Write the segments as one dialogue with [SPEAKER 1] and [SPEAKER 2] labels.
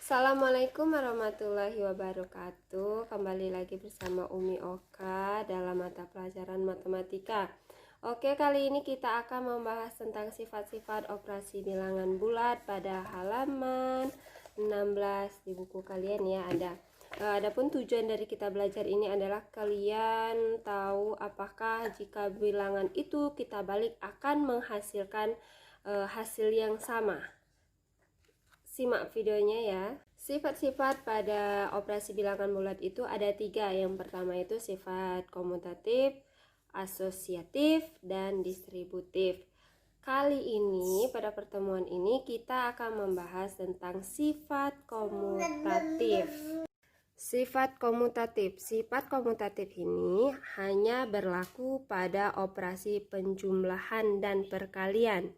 [SPEAKER 1] Assalamualaikum warahmatullahi wabarakatuh. Kembali lagi bersama Umi Oka dalam mata pelajaran matematika. Oke, kali ini kita akan membahas tentang sifat-sifat operasi bilangan bulat pada halaman 16 di buku kalian ya ada. Adapun tujuan dari kita belajar ini adalah kalian tahu apakah jika bilangan itu kita balik akan menghasilkan hasil yang sama. Simak videonya ya. Sifat-sifat pada operasi bilangan bulat itu ada 3. Yang pertama itu sifat komutatif, asosiatif, dan distributif. Kali ini pada pertemuan ini kita akan membahas tentang sifat komutatif. Sifat komutatif ini hanya berlaku pada operasi penjumlahan dan perkalian.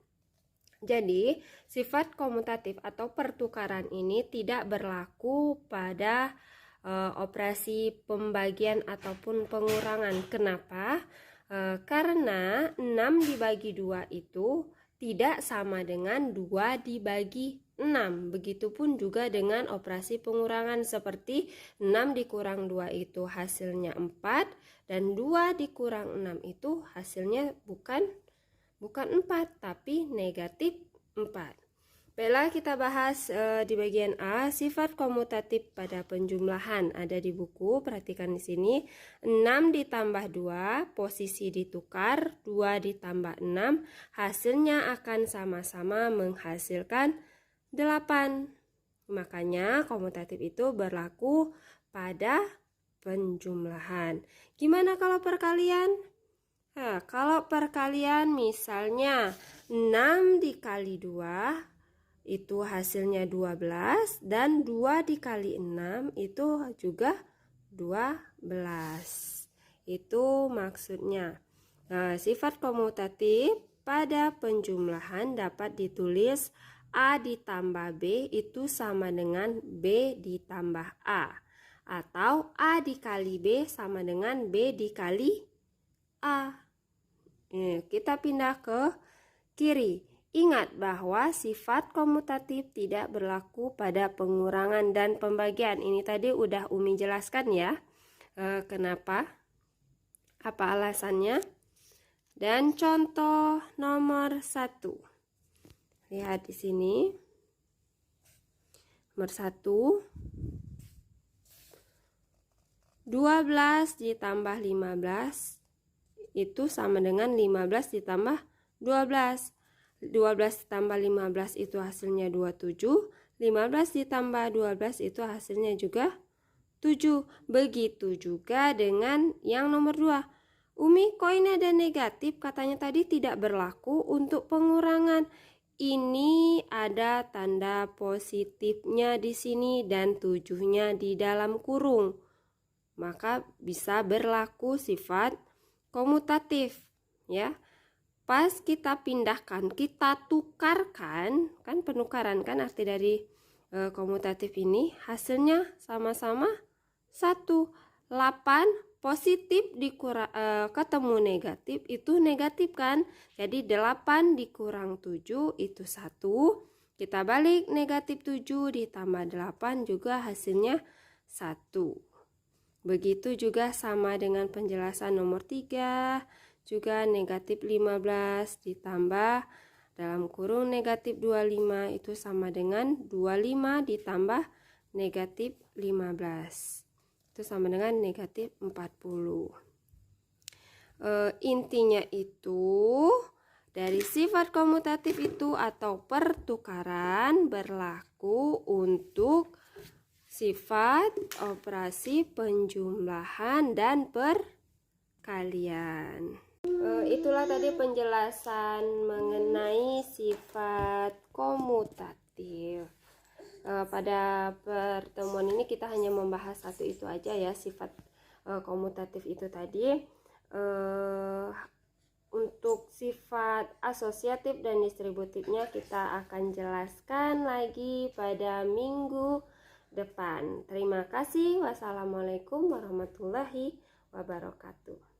[SPEAKER 1] Jadi, sifat komutatif atau pertukaran ini tidak berlaku pada operasi pembagian ataupun pengurangan. Kenapa? Karena 6 dibagi 2 itu tidak sama dengan 2 dibagi 6. Begitupun juga dengan operasi pengurangan seperti 6 dikurang 2 itu hasilnya 4 dan 2 dikurang 6 itu hasilnya bukan 4 tapi negatif 4. Baiklah, kita bahas di bagian A, sifat komutatif pada penjumlahan. Ada di buku, perhatikan di sini. 6 ditambah 2, posisi ditukar, 2 ditambah 6, hasilnya akan sama-sama menghasilkan 8. Makanya komutatif itu berlaku pada penjumlahan. Gimana kalau perkalian? Nah, kalau perkalian misalnya 6 dikali 2 itu hasilnya 12 dan 2 dikali 6 itu juga 12. Itu maksudnya. Nah, sifat komutatif pada penjumlahan dapat ditulis A ditambah B itu sama dengan B ditambah A. Atau A dikali B sama dengan B dikali A. Kita pindah ke kiri. Ingat bahwa sifat komutatif tidak berlaku pada pengurangan dan pembagian. Ini tadi udah Umi jelaskan ya. Kenapa? Apa alasannya? Dan contoh nomor 1. Lihat di sini. Nomor 1. 12 ditambah 15 itu sama dengan 15 ditambah 12. 12 ditambah 15 itu hasilnya 27. 15 ditambah 12 itu hasilnya juga 7. Begitu juga dengan yang nomor 2. Umi, kok ini ada negatif? Katanya tadi tidak berlaku untuk pengurangan. Ini ada tanda positifnya di sini dan 7-nya di dalam kurung. Maka bisa berlaku sifat komutatif ya. Pas kita pindahkan, kita tukarkan, kan penukaran kan arti dari komutatif ini, hasilnya sama-sama 1. 8 positif ketemu negatif itu negatif kan. Jadi 8 dikurang 7 itu 1. Kita balik negatif 7 ditambah 8 juga hasilnya 1. Begitu juga sama dengan penjelasan nomor 3, juga negatif 15 ditambah dalam kurung negatif 25 itu sama dengan 25 ditambah negatif 15. Itu sama dengan negatif 40. Intinya itu dari sifat komutatif itu atau pertukaran berlaku untuk sifat operasi penjumlahan dan perkalian. Itulah tadi penjelasan mengenai sifat komutatif. Pada pertemuan ini kita hanya membahas satu itu aja ya, sifat komutatif itu tadi. Untuk sifat asosiatif dan distributifnya kita akan jelaskan lagi pada minggu depan. Terima kasih. Wassalamualaikum warahmatullahi wabarakatuh.